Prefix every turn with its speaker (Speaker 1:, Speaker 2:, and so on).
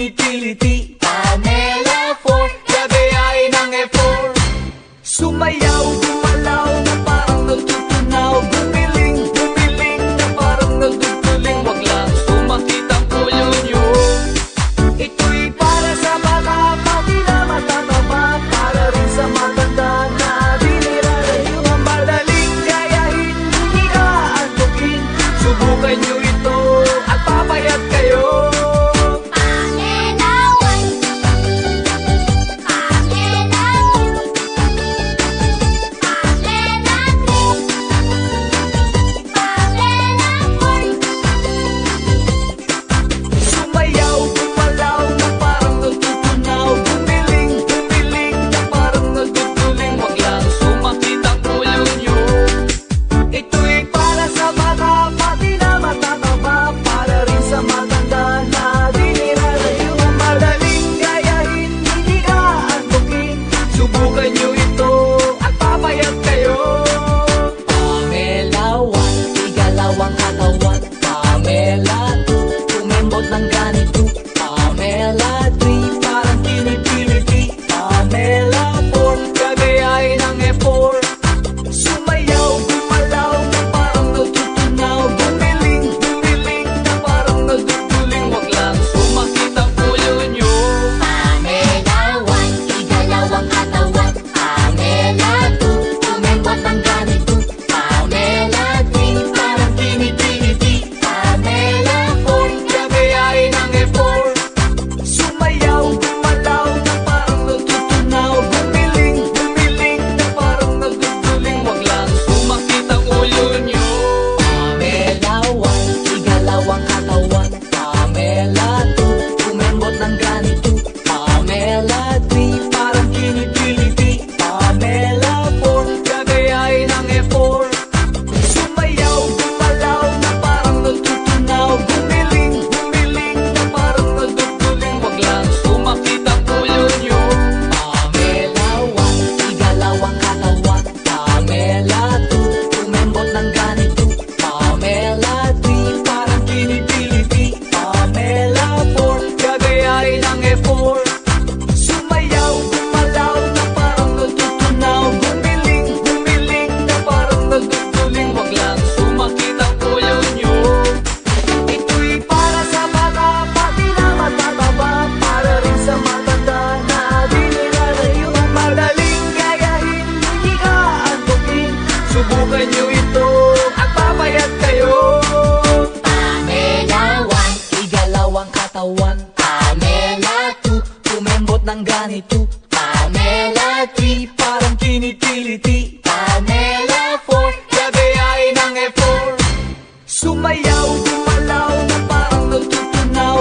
Speaker 1: kinitiliti. Pamela 4, gagayain ang F4. Sumayaw, gumalaw na parang nagtutunaw. Gumiling, gumiling na parang nagtutuling. Wag lang sumakit ang ulo nyo. Ito'y para sa bata, pati na matataba. Para rin sa matanda na di nilalayo. Ang madaling gayahin, hindi ka antukin. Subukan nyo ito at papayat kayo. Subukan nyo ito at papayat kayo. Pamela 1, igalawang katawan. Pamela 2, tumembot ng ganito. Pamela 3, parang kinipiliti. Pamela 4, gagayain ang F4. Sumayaw, gumalaw na parang nagtutunaw. Gumiling, gumiling na parang nagtutuling. Wag lang sumakit ang ulo nyo.
Speaker 2: Pamela 1, igalawang katawan. Pamela 2, tumembot ng ganito. Pamela 3, parang kinitiliti. Pamela 4,
Speaker 1: Gagayain ang F4. Sumayaw, gumalaw na parang nagtutunaw. Gumiling, gumiling na parang nagtutuling. Wag lang sumakit ang ulo nyo.
Speaker 2: Pamela 1, igalawang katawan. Pamela 2, tumembot ng ganito.
Speaker 1: Pamela 3, parang kinipiliti. Pamela 4, gagayain ang F4. Sumayaw, gumalaw na parang nagtutunaw. Gumiling, gumiling na parang nagtutuling. Wag lang sumakit ang ulo nyo.
Speaker 2: Pamela 1, igalawang katawan. Pamela 2, tumembot ng ganito.
Speaker 1: Pamela 3, parang kinipiliti. Pamela 4, gagayain ang F4. Sumayaw, gumalaw na parang nagtutunaw. Gumiling, gumiling na parang nagtutuling. Wag lang sumakit ang ulo nyo. Ito'y para sa bata, pati na matataba. Para rin sa matanda na di nilalayo. Ang madaling gayahin, hindi ka antukin. Subukan nyo ito at papayat kayo.
Speaker 2: Pamela 1, igalawang katawan. Pamela 2, tumembot ng ganito. Pamela 3,
Speaker 1: Parang kinitiliti.
Speaker 2: Pamela 4,
Speaker 1: Gagayain ang F4. Sumayaw, gumalaw na parang nagtutunaw.